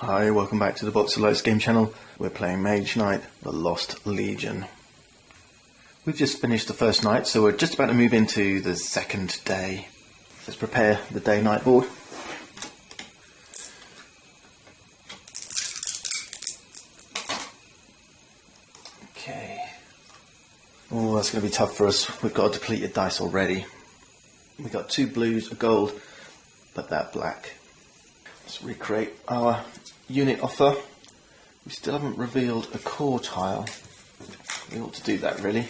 Hi, welcome back to the Box of Lights game channel. We're playing Mage Knight, the Lost Legion. We've just finished the first night, so we're just about to move into the second day. Let's prepare the day-night board. Okay. Oh, that's going to be tough for us. We've got a depleted dice already. We've got 2 blues, a gold, but that black. Let's recreate our unit offer. We still haven't revealed a core tile. We ought to do that, really.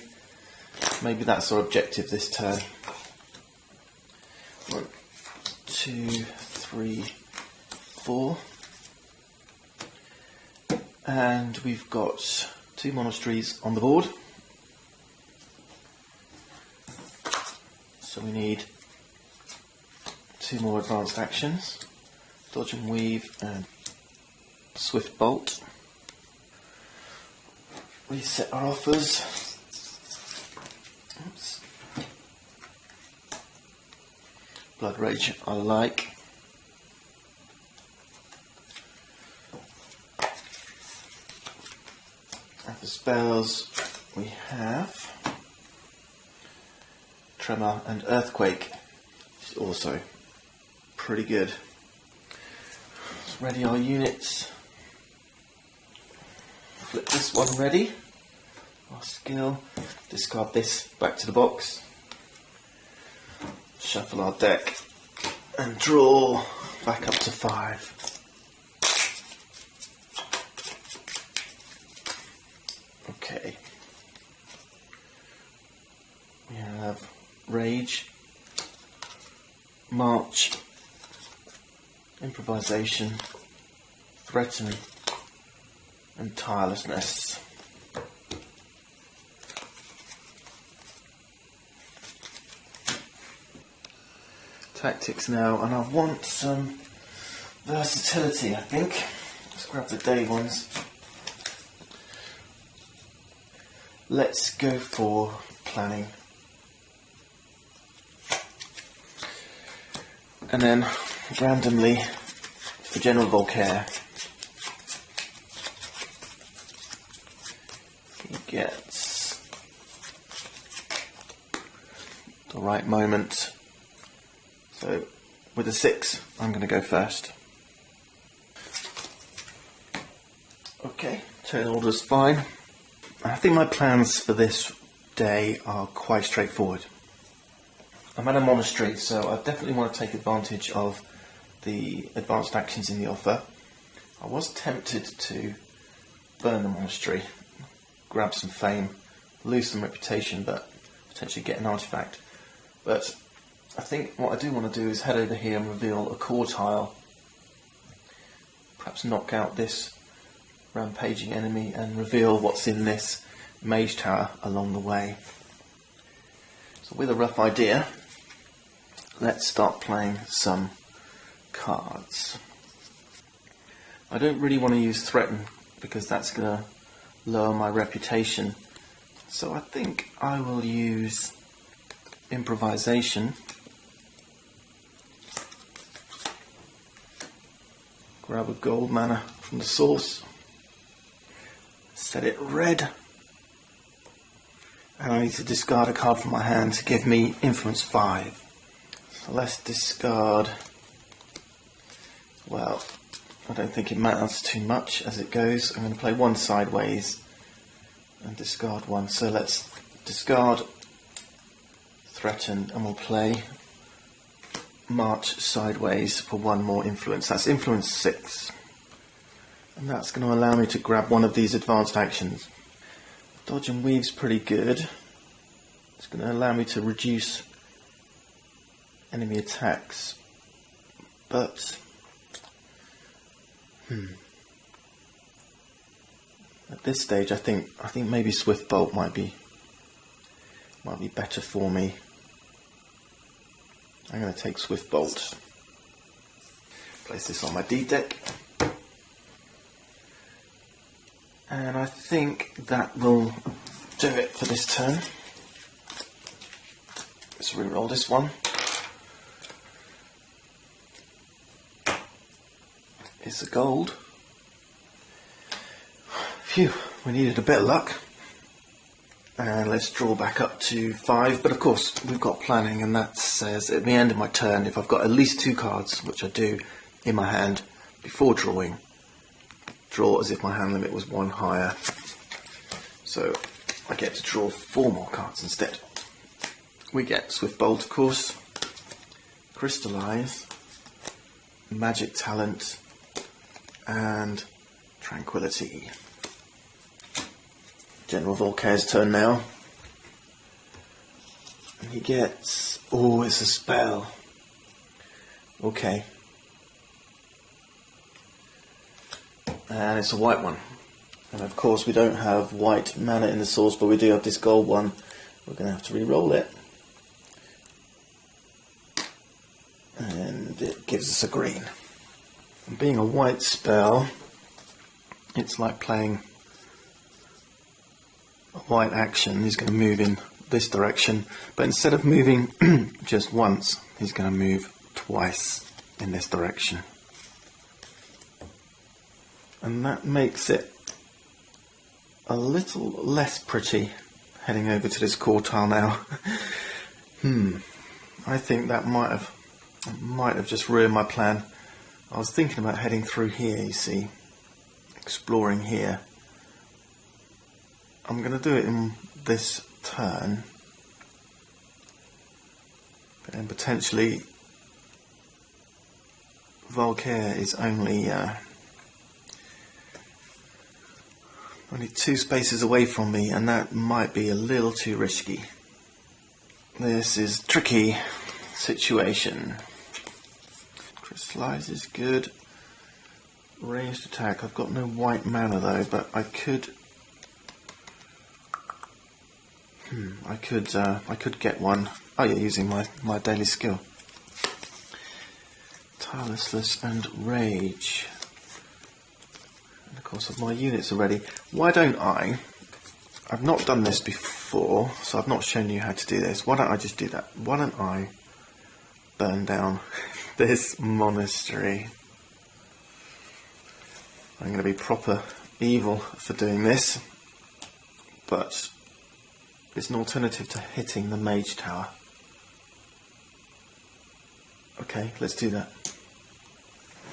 Maybe that's our objective this turn. 1, 2, 3, 4. And we've got 2 monasteries on the board. So we need 2 more advanced actions. Dodge and weave and swift bolt. Reset our offers. Oops. Blood Rage I like. And for spells we have Tremor and Earthquake, which is also pretty good. Let's ready our units. Flip this one ready. Our skill. Discard this back to the box. Shuffle our deck and draw back up to 5. Okay. We have Rage, March, Improvisation, Threaten, and Tirelessness. Tactics now, and I want some versatility, I think. Let's grab the day ones. Let's go for planning. And then randomly for General Voltaire. He gets the right moment. So with a 6, I'm going to go first. Okay, turn order's fine. I think my plans for this day are quite straightforward. I'm at a monastery, so I definitely want to take advantage of the advanced actions in the offer. I was tempted to burn the monastery, grab some fame, lose some reputation, but potentially get an artifact. But I think what I do want to do is head over here and reveal a core tile. Perhaps knock out this rampaging enemy and reveal what's in this mage tower along the way. So with a rough idea, let's start playing some cards. I don't really want to use Threaten because that's going to lower my reputation. So I think I will use Improvisation. Grab a gold mana from the source. Set it red. And I need to discard a card from my hand to give me influence 5. So let's discard. Well, I don't think it matters too much as it goes. I'm going to play 1 sideways and discard 1. So let's discard, Threaten, and we'll play March sideways for 1 more influence. That's influence 6. And that's going to allow me to grab one of these advanced actions. Dodge and weave's pretty good. It's going to allow me to reduce enemy attacks. But at this stage I think maybe Swift Bolt might be better for me. I'm going to take Swift Bolt. Place this on my D deck. And I think that will do it for this turn. Let's reroll this one. It's a gold. Phew, we needed a bit of luck. And let's draw back up to 5, but of course we've got planning, and that says at the end of my turn, if I've got at least 2 cards, which I do, in my hand before drawing, draw as if my hand limit was 1 higher. So I get to draw 4 more cards instead. We get Swift Bolt, of course, Crystallize, Magic Talent, and Tranquility. General Volcair's turn now. And he gets... oh, it's a spell. Okay. And it's a white one. And of course we don't have white mana in the source, but we do have this gold one. We're going to have to re-roll it. And it gives us a green. And being a white spell, it's like playing a white action. He's going to move in this direction, but instead of moving just once, he's going to move twice in this direction. And that makes it a little less pretty heading over to this core tile now. I think that might have just ruined my plan. I was thinking about heading through here, you see, exploring here. I'm going to do it in this turn, but then potentially Volcair is only 2 spaces away from me, and that might be a little too risky. This is a tricky situation. Crystallize is good. Ranged attack. I've got no white mana though, but I could get one. Oh yeah, using my daily skill. Tirelessness and Rage. And of course my units are ready. Why don't I've not done this before, so I've not shown you how to do this. Why don't I just do that? Why don't I burn down this monastery? I'm going to be proper evil for doing this, but it's an alternative to hitting the Mage Tower. Okay, let's do that.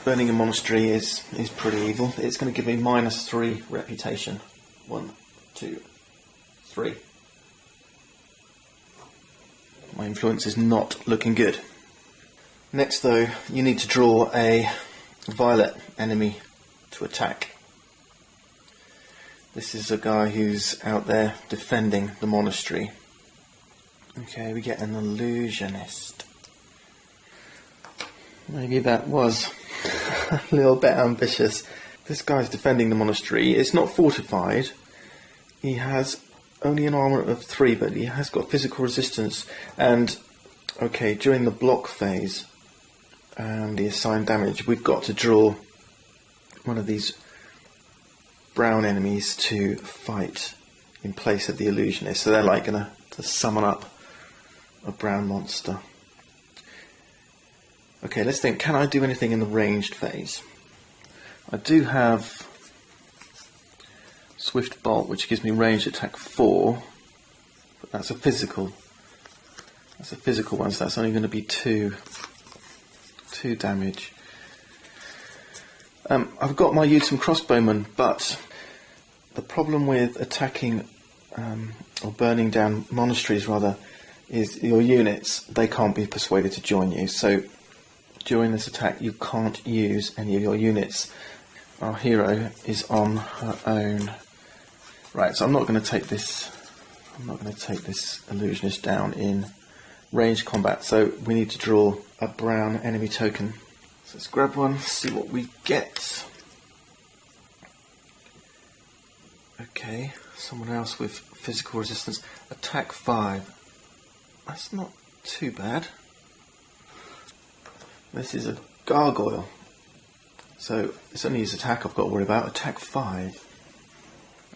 Burning a monastery is pretty evil. It's going to give me -3 reputation. 1, 2, 3. My influence is not looking good. Next though, you need to draw a violet enemy to attack. This is a guy who's out there defending the monastery. Okay, we get an illusionist. Maybe that was a little bit ambitious. This guy's defending the monastery. It's not fortified. He has only an armour of 3, but he has got physical resistance. And, okay, during the block phase and the assigned damage, we've got to draw one of these brown enemies to fight in place of the illusionist. So they're like going to summon up a brown monster. Okay, let's think, can I do anything in the ranged phase? I do have Swift Bolt, which gives me ranged attack 4, but that's a physical. That's a physical one, so that's only going to be 2 damage. I've got my Utum Crossbowman, but the problem with attacking or burning down monasteries rather is your units, they can't be persuaded to join you. So during this attack you can't use any of your units. Our hero is on her own. Right, so I'm not going to take this illusionist down in ranged combat, so we need to draw a brown enemy token. So let's grab one, see what we get. Okay, someone else with physical resistance. Attack 5. That's not too bad. This is a gargoyle. So it's only his attack I've got to worry about. Attack 5.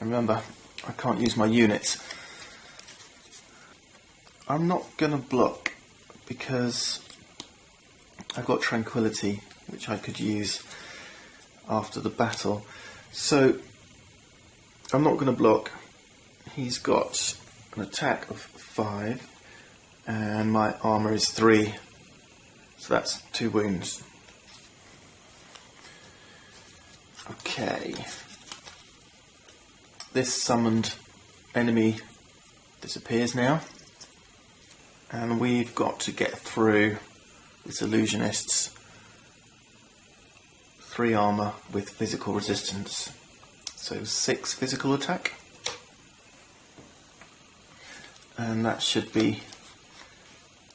And remember, I can't use my units. I'm not going to block because I've got Tranquility, which I could use after the battle. So I'm not going to block. He's got an attack of 5 and my armour is 3, so that's 2 wounds. Okay, this summoned enemy disappears now, and we've got to get through this illusionist's 3 armour with physical resistance, so 6 physical attack, and that should be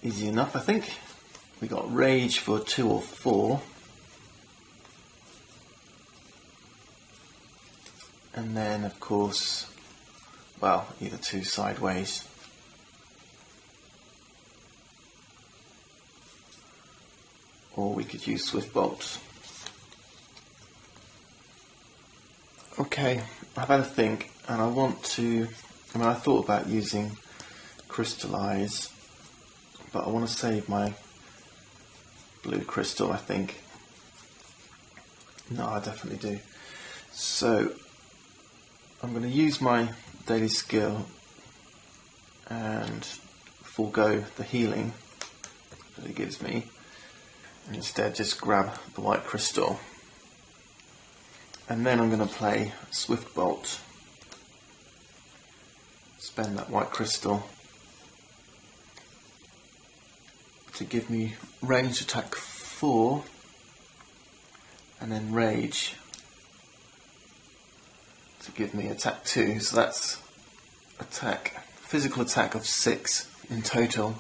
easy enough, I think. We got rage for 2 or 4, and then of course, well, either 2 sideways. Or we could use swift bolts. Okay, I've had a think, and I thought about using crystallize, but I want to save my blue crystal, I think. No, I definitely do. So I'm going to use my daily skill and forego the healing that it gives me, and instead just grab the white crystal. And then I'm going to play Swift Bolt, spend that white crystal to give me ranged attack 4, and then rage to give me attack 2, so that's physical attack of 6 in total,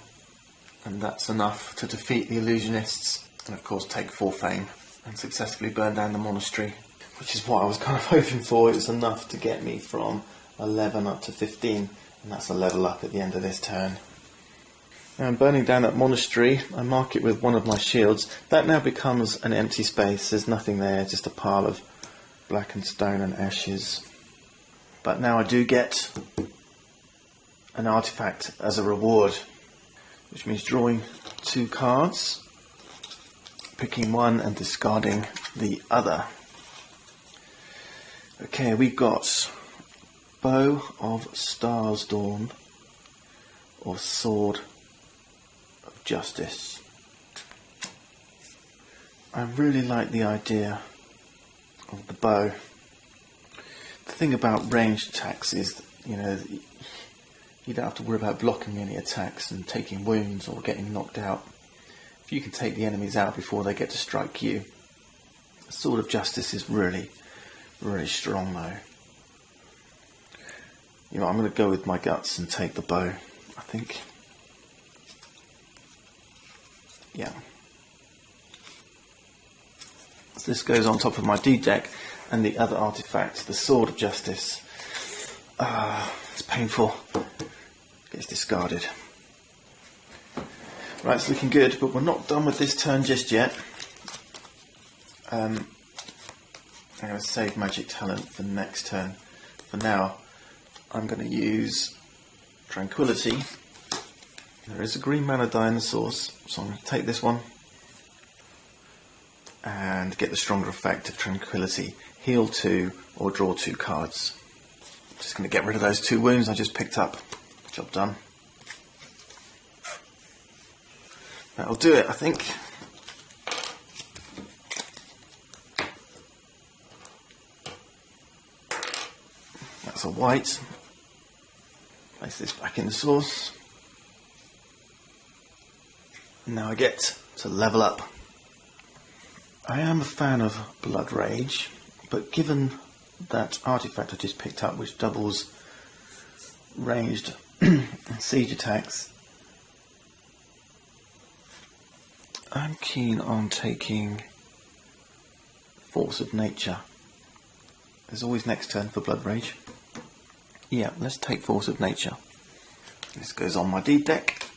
and that's enough to defeat the illusionists and of course take 4 fame and successfully burn down the monastery, which is what I was kind of hoping for. It was enough to get me from 11 up to 15, and that's a level up at the end of this turn. And burning down that monastery, I mark it with one of my shields. That now becomes an empty space. There's nothing there, just a pile of blackened stone and ashes. But now I do get an artifact as a reward, which means drawing 2 cards, picking one and discarding the other. Okay, we've got Bow of Stars Dawn or Sword of Justice. I really like the idea of the bow. The thing about ranged attacks is, you don't have to worry about blocking any attacks and taking wounds or getting knocked out. If you can take the enemies out before they get to strike you. The Sword of Justice is really, really strong though. I'm going to go with my guts and take the bow, I think. Yeah. So this goes on top of my D deck, and the other artifact, the Sword of Justice. It's painful. Gets discarded. Right, it's looking good, but we're not done with this turn just yet. I'm going to save Magic Talent for next turn. For now, I'm going to use Tranquility. There is a green mana die in the source, so I'm going to take this one and get the stronger effect of Tranquility. Heal 2 or draw 2 cards. Just going to get rid of those 2 wounds I just picked up. Job done. That'll do it, I think. That's a white. Place this back in the source. And now I get to level up. I am a fan of Blood Rage, but given that artifact I just picked up, which doubles ranged siege attacks, I'm keen on taking Force of Nature. There's always next turn for Blood Rage. Yeah, let's take Force of Nature. This goes on my D deck.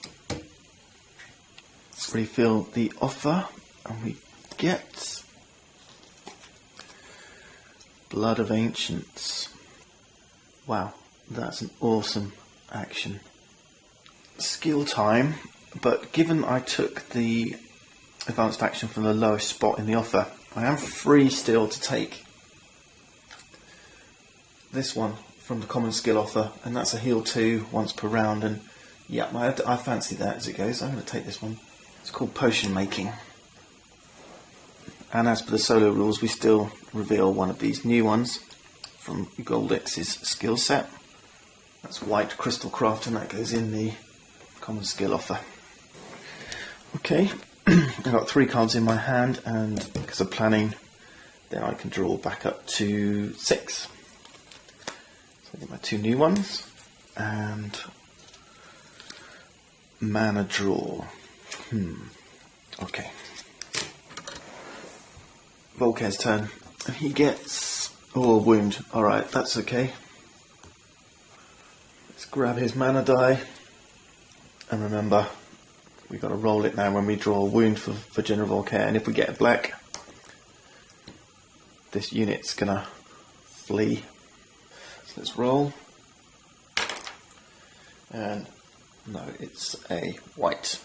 Refill the offer, and we get Blood of Ancients. Wow, that's an awesome action. Skill time, but given I took the advanced action from the lowest spot in the offer, I am free still to take this one from the common skill offer, and that's a heal 2 once per round, and yeah, I fancy that as it goes. I'm going to take this one. It's called Potion Making. And as per the solo rules, we still reveal one of these new ones from Goldex's skill set. That's White Crystal Craft, and that goes in the common skill offer. Okay, I've got 3 cards in my hand, and because of planning, then I can draw back up to 6. So I get my 2 new ones, and mana draw. Okay. Volkair's turn. He gets a wound. Alright, that's okay. Let's grab his mana die. And remember, we've got to roll it now when we draw a wound for General Volkair. And if we get a black, this unit's gonna flee. So let's roll. And no, it's a white.